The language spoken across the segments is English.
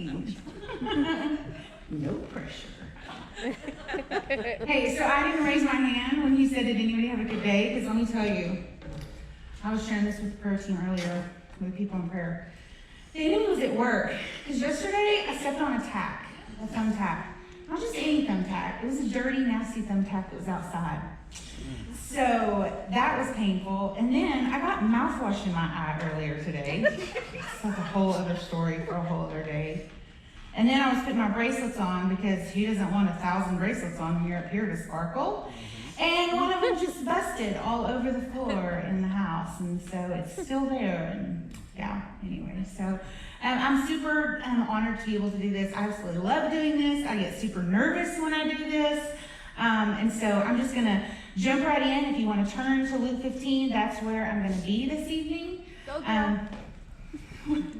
explain. No pressure. Hey, so I didn't raise my hand when you said, did anybody have a good day? Because let me tell you, I was sharing this with the prayer team earlier, with people in prayer. The enemy was at work. Because yesterday, I stepped on a thumbtack. Not just any thumbtack. It was a dirty, nasty thumbtack that was outside. So that was painful. And then I got mouthwash in my eye earlier today. It's like a whole other story for a whole other day. And then I was putting my bracelets on because he doesn't want 1,000 bracelets on when you're up here to sparkle. And one of them just busted all over the floor in the house. And so it's still there. And yeah, anyway. So I'm super honored to be able to do this. I absolutely love doing this. I get super nervous when I do this. And so I'm just going to jump right in. If you want to turn to Luke 15, that's where I'm going to be this evening. Go, girl.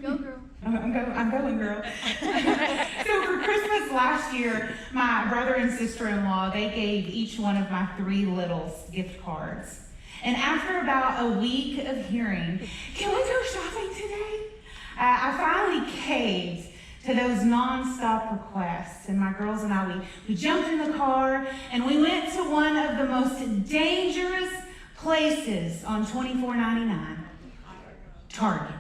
Go, girl. I'm going, girl. So for Christmas last year, my brother and sister-in-law, they gave each one of my 3 littles gift cards. And after about a week of hearing, can we go shopping today? I finally caved to those non-stop requests. And my girls and I, we jumped in the car and we went to one of the most dangerous places on $24.99. Target.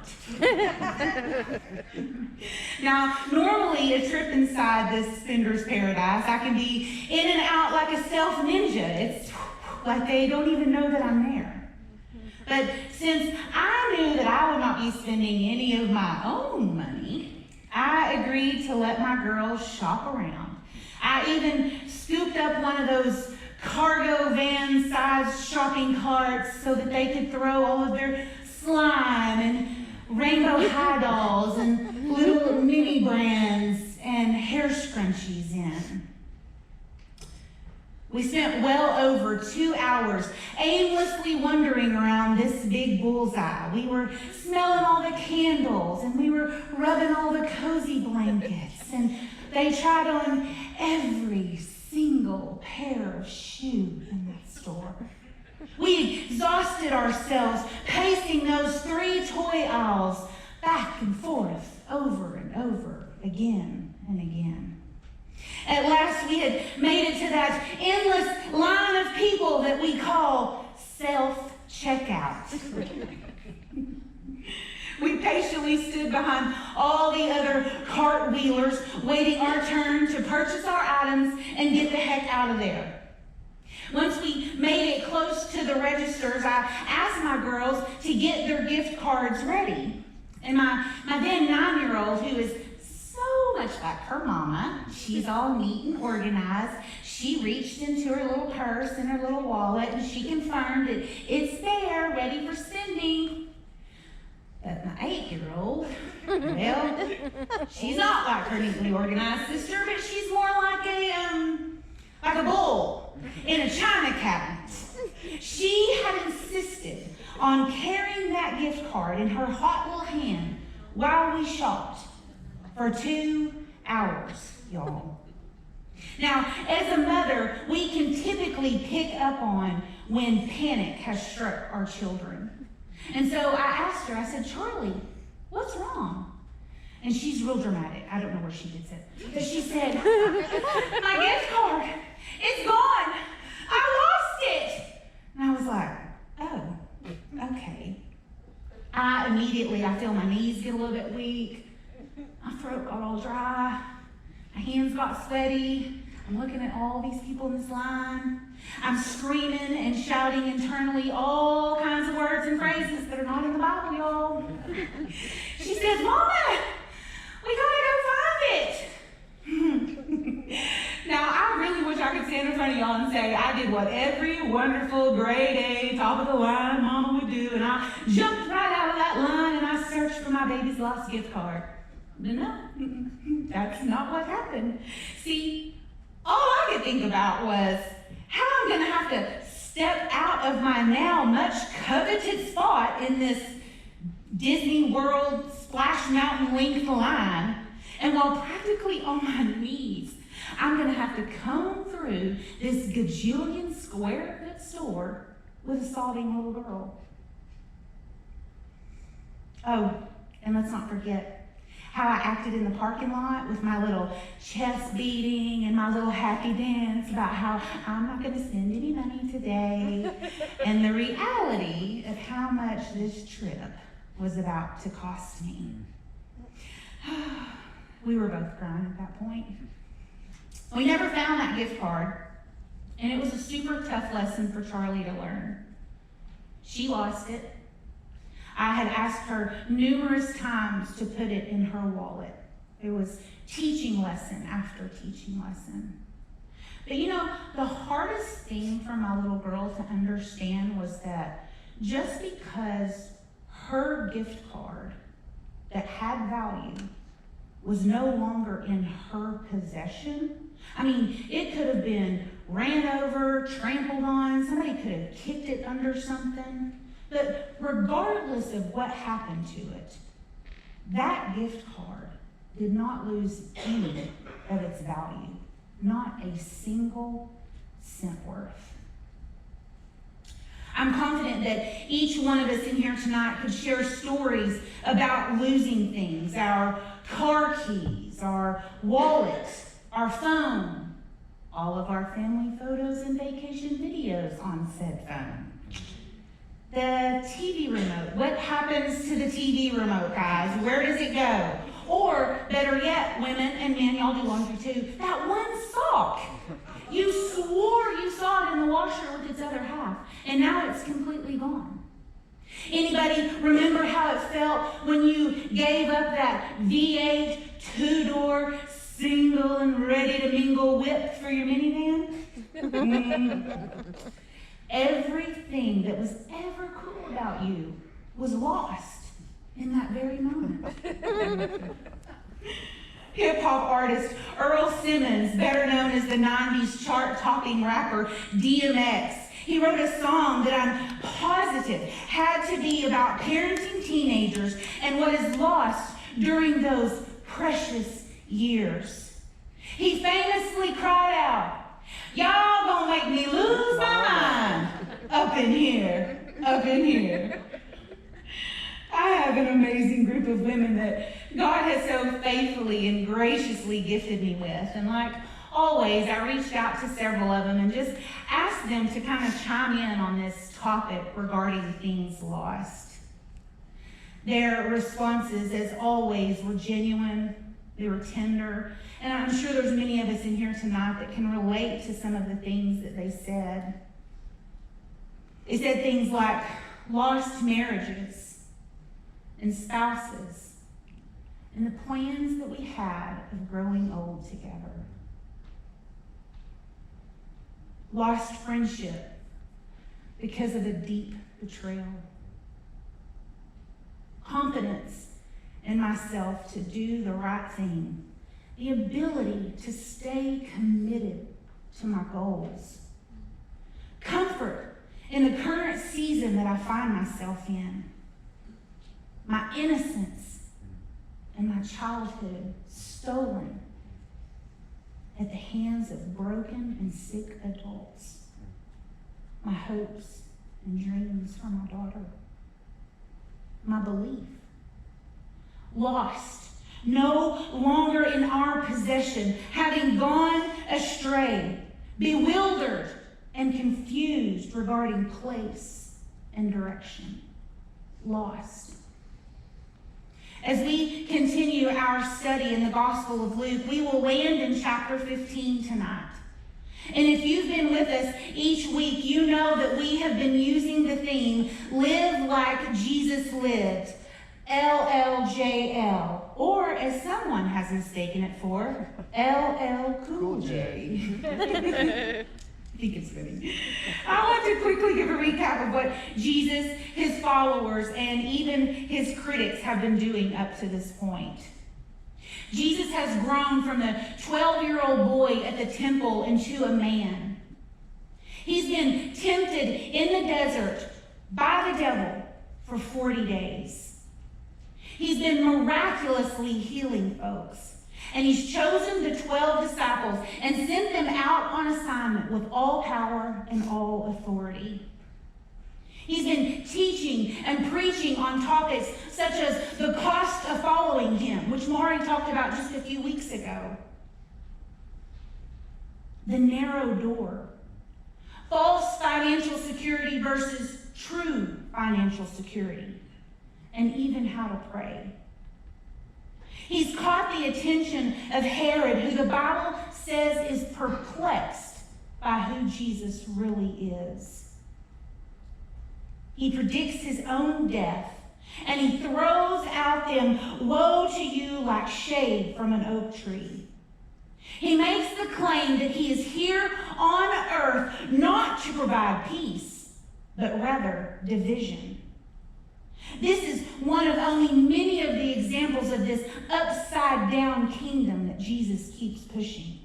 Now, normally a trip inside this Spender's Paradise, I can be in and out like a stealth ninja. It's like they don't even know that I'm there. But since I knew that I would not be spending any of my own money, I agreed to let my girls shop around. I even scooped up one of those cargo van-sized shopping carts so that they could throw all of their slime and rainbow high dolls and little mini brands and hair scrunchies in. We spent well over 2 hours aimlessly wandering around this big bullseye. We were smelling all the candles and we were rubbing all the cozy blankets, and they tried on every single pair of shoes in that store. We exhausted ourselves pacing those 3 toy aisles back and forth, over and over, again and again. At last, we had made it to that endless line of people that we call self-checkout. We patiently stood behind all the other cartwheelers, waiting our turn to purchase our items and get the heck out of there. Once we made it close to the registers, I asked my girls to get their gift cards ready. And my then 9-year-old, who is so much like her mama, she's all neat and organized, she reached into her little purse and her little wallet and she confirmed that it's there, ready for spending. But my 8-year-old, well, she's not like her neatly organized sister, but she's more like a bull in a china cabinet. She had insisted on carrying that gift card in her hot little hand while we shopped for 2 hours, y'all. Now, as a mother, we can typically pick up on when panic has struck our children. And so I asked her, I said, Charlie, what's wrong? And she's real dramatic. I don't know where she gets it. But she said, my gift card, it's gone. I lost it. And I was like, oh, okay. I feel my knees get a little bit weak. My throat got all dry. My hands got sweaty. I'm looking at all these people in this line. I'm screaming and shouting internally all kinds of words and phrases that are not in the Bible, y'all. She says, Mama, we gotta go find it. Now, I really wish I could stand in front of y'all and say I did what every wonderful grade A, top of the line mama would do, and I jumped right out of that line and I searched for my baby's lost gift card. But no, that's not what happened. See, all I could think about was how I'm going to have to step out of my now much coveted spot in this Disney World Splash Mountain length line, and while practically on my knees, I'm going to have to comb through this gajillion square foot store with a sobbing little girl. Oh, and let's not forget, how I acted in the parking lot with my little chest beating and my little happy dance about how I'm not going to spend any money today, and the reality of how much this trip was about to cost me. We were both crying at that point. We never found that gift card, and it was a super tough lesson for Charlie to learn. She lost it. I had asked her numerous times to put it in her wallet. It was teaching lesson after teaching lesson. But you know, the hardest thing for my little girl to understand was that just because her gift card that had value was no longer in her possession. I mean, it could have been ran over, trampled on, somebody could have kicked it under something. But regardless of what happened to it, that gift card did not lose any of its value, not a single cent worth. I'm confident that each one of us in here tonight could share stories about losing things, our car keys, our wallet, our phone, all of our family photos and vacation videos on said phone. The TV remote. What happens to the TV remote, guys? Where does it go? Or, better yet, women and men, y'all do laundry too, that one sock. You swore you saw it in the washer with its other half, and now it's completely gone. Anybody remember how it felt when you gave up that V8 two-door single and ready to mingle whip for your minivan? Everything that was ever cool about you was lost in that very moment. Hip-hop artist Earl Simmons, better known as the 90s chart-topping rapper DMX, he wrote a song that I'm positive had to be about parenting teenagers and what is lost during those precious years. He famously cried out, "Y'all gonna make me lose my mind up in here, up in here." I have an amazing group of women that God has so faithfully and graciously gifted me with. And like always, I reached out to several of them and just asked them to kind of chime in on this topic regarding things lost. Their responses, as always, were genuine, they were tender, and I'm sure there's many of us in here tonight that can relate to some of the things that they said. They said things like lost marriages and spouses and the plans that we had of growing old together. Lost friendship because of a deep betrayal. Confidence in myself to do the right thing. The ability to stay committed to my goals. Comfort in the current season that I find myself in. My innocence and my childhood stolen at the hands of broken and sick adults. My hopes and dreams for my daughter. My belief. Lost, no longer in our possession, having gone astray, bewildered and confused regarding place and direction. Lost. As we continue our study in the Gospel of Luke, we will land in chapter 15 tonight. And if you've been with us each week, you know that we have been using the theme, Live Like Jesus Lived, LLJL, or as someone has mistaken it for, LL Cool J. I think it's funny. I want to quickly give a recap of what Jesus, his followers, and even his critics have been doing up to this point. Jesus has grown from the 12-year-old boy at the temple into a man. He's been tempted in the desert by the devil for 40 days. He's been miraculously healing folks. And he's chosen the 12 disciples and sent them out on assignment with all power and all authority. He's been teaching and preaching on topics such as the cost of following him, which Mari talked about just a few weeks ago. The narrow door. False financial security versus true financial security. And even how to pray. He's caught the attention of Herod, who the Bible says is perplexed by who Jesus really is. He predicts his own death, and he throws out them, "Woe to you like shade from an oak tree." He makes the claim that he is here on earth not to provide peace, but rather division. This is one of only many of the examples of this upside-down kingdom that Jesus keeps pushing.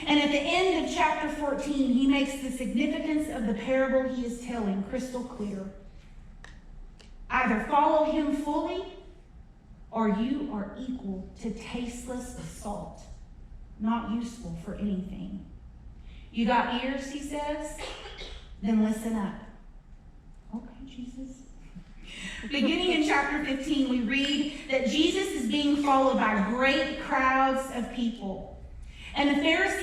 And at the end of chapter 14, he makes the significance of the parable he is telling crystal clear. Either follow him fully, or you are equal to tasteless salt, not useful for anything. You got ears, he says? Then listen up. Okay, Jesus. Beginning in chapter 15, we read that Jesus is being followed by great crowds of people. And the Pharisees